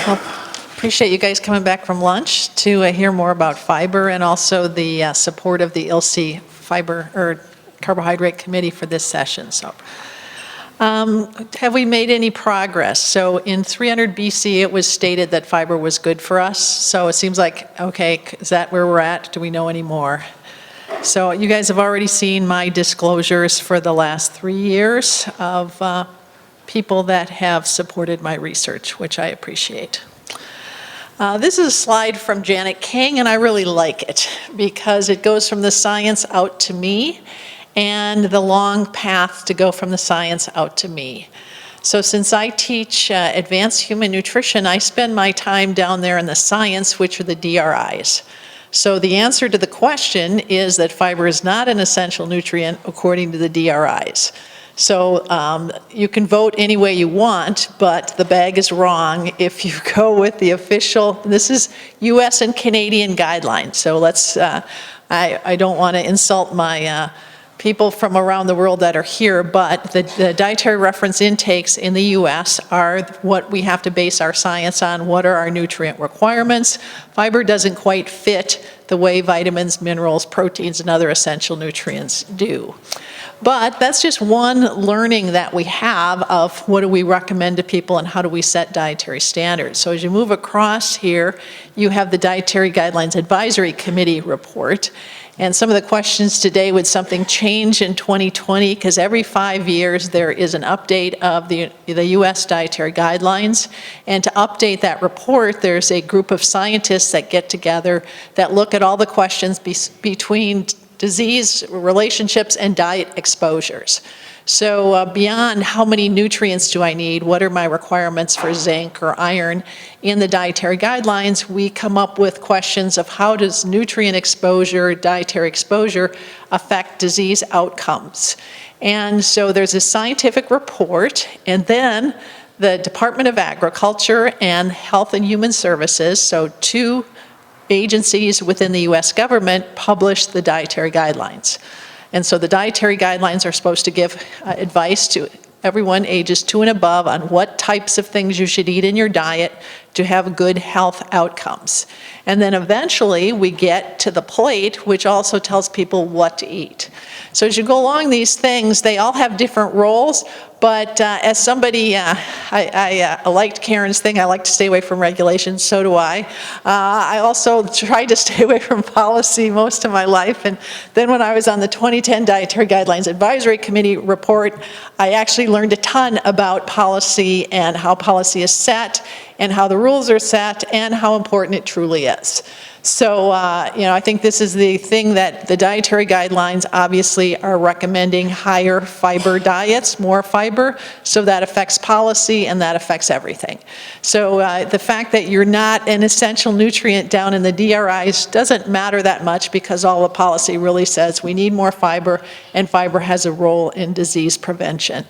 Well, appreciate you guys coming back from lunch to hear more about fiber and also the support of the ILSI Fiber or Carbohydrate Committee for this session. So, have we made any progress? So in 300 BC, it was stated that fiber was good for us. So it seems like, okay, is that where we're at? Do we know any more? So you guys have already seen my disclosures for the last 3 years of people that have supported my research, which I appreciate. This is a slide from Janet King, and I really like it because it goes from the science out to me and the long path to go from the science out to me. So since I teach advanced human nutrition, I spend my time down there in the science, which are the DRIs. So the answer to the question is that fiber is not an essential nutrient according to the DRIs. So you can vote any way you want, but the bag is wrong if you go with the official, this is US and Canadian guidelines. So let's, I don't want to insult my people from around the world that are here, but the dietary reference intakes in the US are what we have to base our science on. What are our nutrient requirements? Fiber doesn't quite fit the way vitamins, minerals, proteins, and other essential nutrients do. But that's just one learning that we have of what do we recommend to people and how do we set dietary standards. So as you move across here, you have the Dietary Guidelines Advisory Committee report. And some of the questions today, would something change in 2020? Because every 5 years there is an update of the US dietary guidelines. And to update that report, there's a group of scientists that get together that look at all the questions between disease relationships and diet exposures. So beyond how many nutrients do I need, what are my requirements for zinc or iron, in the dietary guidelines, we come up with questions of how does nutrient exposure, dietary exposure, affect disease outcomes. And so there's a scientific report, and then the Department of Agriculture and Health and Human Services, so two agencies within the US government, publish the dietary guidelines. And so the dietary guidelines are supposed to give advice to everyone ages 2 and above on what types of things you should eat in your diet to have good health outcomes. And then eventually we get to the plate, which also tells people what to eat. So as you go along these things, they all have different roles, but as somebody, I liked Karen's thing, I like to stay away from regulations, so do I. I also tried to stay away from policy most of my life, and then when I was on the 2010 Dietary Guidelines Advisory Committee report, I actually learned a ton about policy and how policy is set, and how the rules are set, and how important it truly is. So, I think this is the thing that the dietary guidelines obviously are recommending higher fiber diets, more fiber, so that affects policy and that affects everything. So the fact that you're not an essential nutrient down in the DRIs doesn't matter that much because all the policy really says we need more fiber and fiber has a role in disease prevention.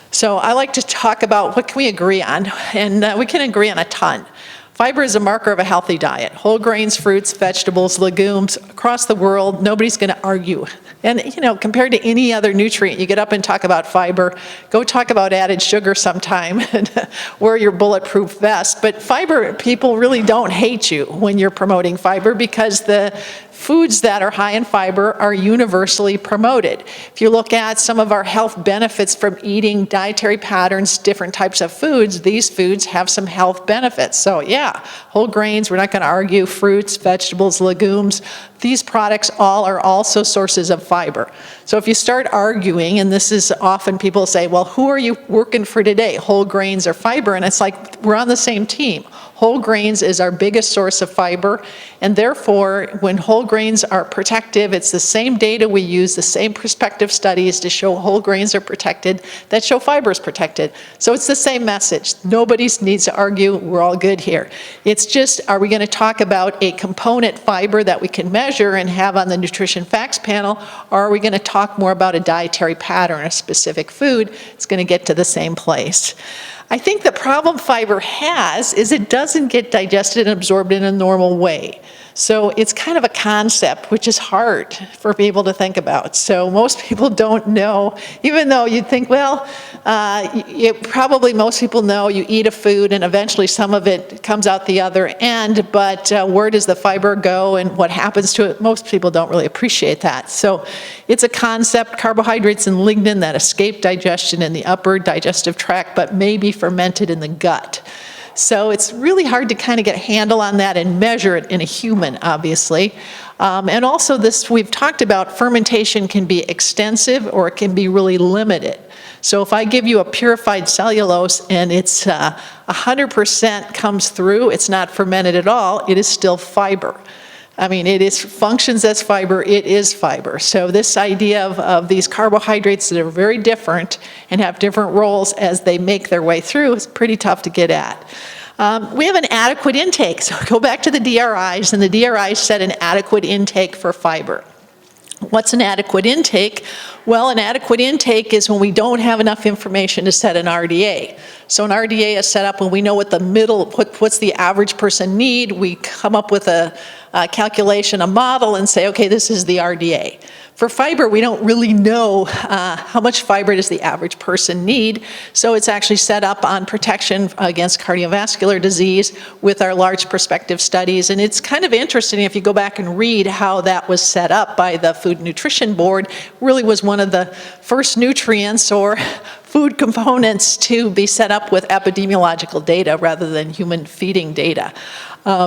So I like to talk about what can we agree on, and we can agree on a ton. Fiber is a marker of a healthy diet. Whole grains, fruits, vegetables, legumes, across the world, nobody's going to argue. And, compared to any other nutrient, you get up and talk about fiber, go talk about added sugar sometime, and wear your bulletproof vest. But fiber, people really don't hate you when you're promoting fiber because the foods that are high in fiber are universally promoted. If you look at some of our health benefits from eating dietary patterns, different types of foods, these foods have some health benefits. So yeah, whole grains, we're not going to argue, fruits, vegetables, legumes, these products all are also sources of fiber. So if you start arguing, and this is often people say, well, who are you working for today, whole grains or fiber? And it's like, we're on the same team. Whole grains is our biggest source of fiber, and therefore, when whole grains are protective, it's the same data we use, the same prospective studies to show whole grains are protected that show fiber is protected. So it's the same message. Nobody needs to argue, we're all good here. It's just, are we going to talk about a component fiber that we can measure and have on the nutrition facts panel, or are we going to talk more about a dietary pattern, a specific food? It's going to get to the same place. I think the problem fiber has is it doesn't get digested and absorbed in a normal way. So it's kind of a concept which is hard for people to think about. So most people don't know, even though you'd think, well, probably most people know you eat a food and eventually some of it comes out the other end, but where does the fiber go and what happens to it? Most people don't really appreciate that. So it's a concept, carbohydrates and lignin that escape digestion in the upper digestive tract, but may be fermented in the gut. So it's really hard to kind of get a handle on that and measure it in a human, obviously. And also this, we've talked about fermentation can be extensive or it can be really limited. So if I give you a purified cellulose and it's 100% comes through, it's not fermented at all, it is still fiber. I mean, functions as fiber, it is fiber. So this idea of these carbohydrates that are very different and have different roles as they make their way through is pretty tough to get at. We have an adequate intake. So go back to the DRIs, and the DRIs set an adequate intake for fiber. What's an adequate intake? Well, an adequate intake is when we don't have enough information to set an RDA. So an RDA is set up when we know what the what's the average person need. We come up with a calculation, a model, and say, okay, this is the RDA. For fiber, we don't really know how much fiber does the average person need, so it's actually set up on protection against cardiovascular disease with our large prospective studies. And it's kind of interesting if you go back and read how that was set up by the Food and Nutrition Board. Really was one of the first nutrients or food components to be set up with epidemiological data rather than human feeding data.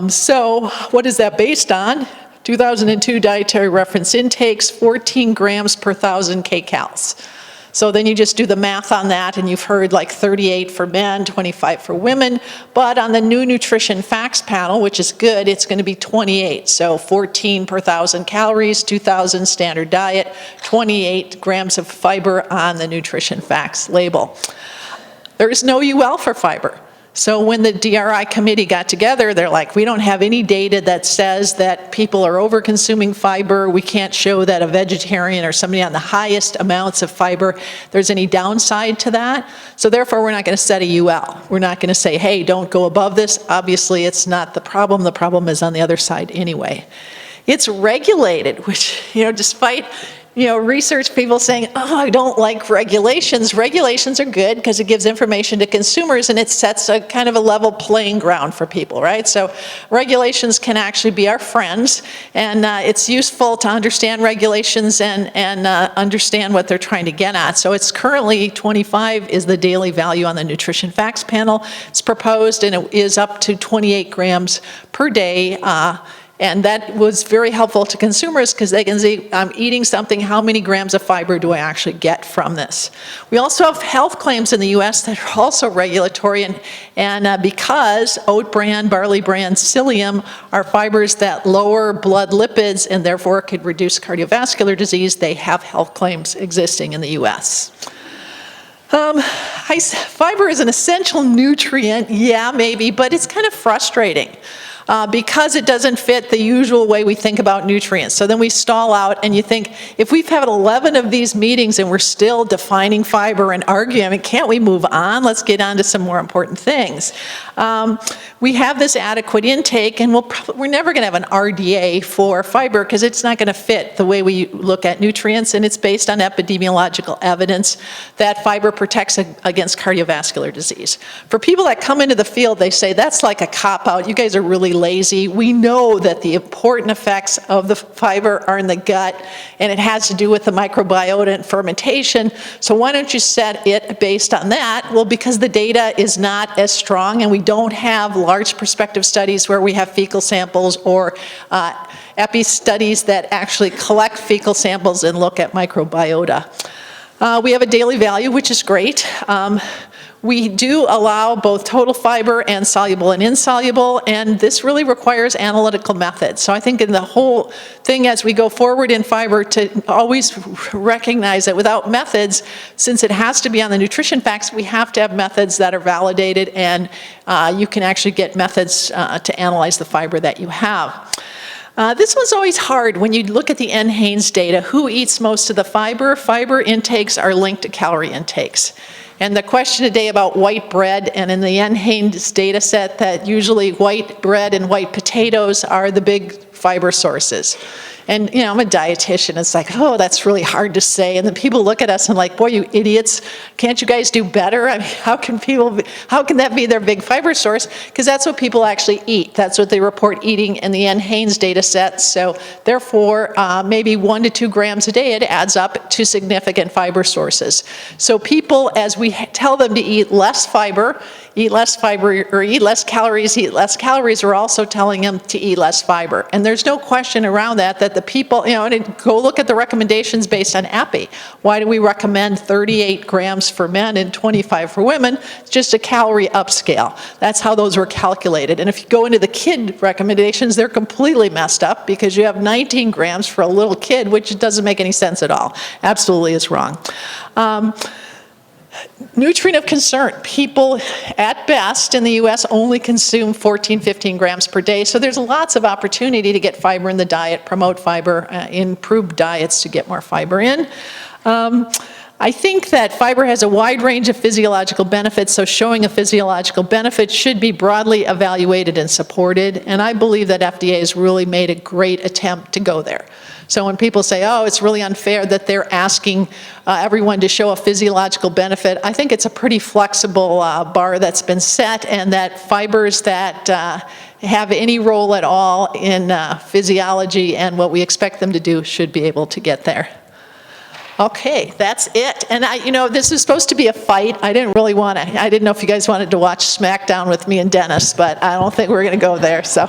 So what is that based on? 2002 dietary reference intakes, 14 grams per 1,000 kcals. So then you just do the math on that, and you've heard like 38 for men, 25 for women. But on the new nutrition facts panel, which is good, it's going to be 28. So 14 per 1,000 calories, 2,000 standard diet, 28 grams of fiber on the nutrition facts label. There is no UL for fiber. So when the DRI committee got together, they're like, we don't have any data that says that people are over-consuming fiber. We can't show that a vegetarian or somebody on the highest amounts of fiber, there's any downside to that. So therefore, we're not going to set a UL. We're not going to say, hey, don't go above this. Obviously, it's not the problem. The problem is on the other side anyway. It's regulated, which, despite research people saying, oh, I don't like regulations. Regulations are good because it gives information to consumers and it sets a kind of a level playing ground for people, right? So regulations can actually be our friends, and it's useful to understand regulations and understand what they're trying to get at. So it's currently 25 is the daily value on the nutrition facts panel. It's proposed and it is up to 28 grams per day. And that was very helpful to consumers because they can see, I'm eating something, how many grams of fiber do I actually get from this? We also have health claims in the US that are also regulatory, and because oat bran, barley bran, psyllium are fibers that lower blood lipids and therefore could reduce cardiovascular disease, they have health claims existing in the US. Fiber is an essential nutrient, yeah, maybe, but it's kind of frustrating. Because it doesn't fit the usual way we think about nutrients. So then we stall out and you think, if we've had 11 of these meetings and we're still defining fiber and arguing, I mean, can't we move on? Let's get on to some more important things. We have this adequate intake, and we're never going to have an RDA for fiber because it's not going to fit the way we look at nutrients, and it's based on epidemiological evidence that fiber protects against cardiovascular disease. For people that come into the field, they say, that's like a cop-out. You guys are really lazy. We know that the important effects of the fiber are in the gut, and it has to do with the microbiota and fermentation. So why don't you set it based on that? Well, because the data is not as strong, and we don't have large prospective studies where we have fecal samples or epi studies that actually collect fecal samples and look at microbiota. We have a daily value, which is great. We do allow both total fiber and soluble and insoluble, and this really requires analytical methods. So I think in the whole thing as we go forward in fiber to always recognize that without methods, since it has to be on the nutrition facts, we have to have methods that are validated, and you can actually get methods to analyze the fiber that you have. This one's always hard when you look at the NHANES data. Who eats most of the fiber? Fiber intakes are linked to calorie intakes. And the question today about white bread, and in the NHANES data set, that usually white bread and white potatoes are the big fiber sources. And, you know, I'm a dietitian. It's like, oh, that's really hard to say. And then people look at us and like, boy, you idiots, can't you guys do better? I mean, how can that be their big fiber source? Because that's what people actually eat. That's what they report eating in the NHANES data set. So therefore, maybe 1 to 2 grams a day, it adds up to significant fiber sources. So people, as we tell them to eat less fiber, or eat less calories, we're also telling them to eat less fiber. And there's no question around that the people, you know, and go look at the recommendations based on API. Why do we recommend 38 grams for men and 25 for women? It's just a calorie upscale. That's how those were calculated. And if you go into the kid recommendations, they're completely messed up because you have 19 grams for a little kid, which doesn't make any sense at all. Absolutely is wrong. Nutrient of concern. People, at best, in the U.S. only consume 14, 15 grams per day, so there's lots of opportunity to get fiber in the diet, promote fiber, improve diets to get more fiber in. I think that fiber has a wide range of physiological benefits, so showing a physiological benefit should be broadly evaluated and supported, and I believe that FDA has really made a great attempt to go there. So when people say, oh, it's really unfair that they're asking everyone to show a physiological benefit, I think it's a pretty flexible bar that's been set, and that fibers that have any role at all in physiology and what we expect them to do should be able to get there. Okay, that's it. And you know, this is supposed to be a fight. I didn't know if you guys wanted to watch SmackDown with me and Dennis, but I don't think we're going to go there, so.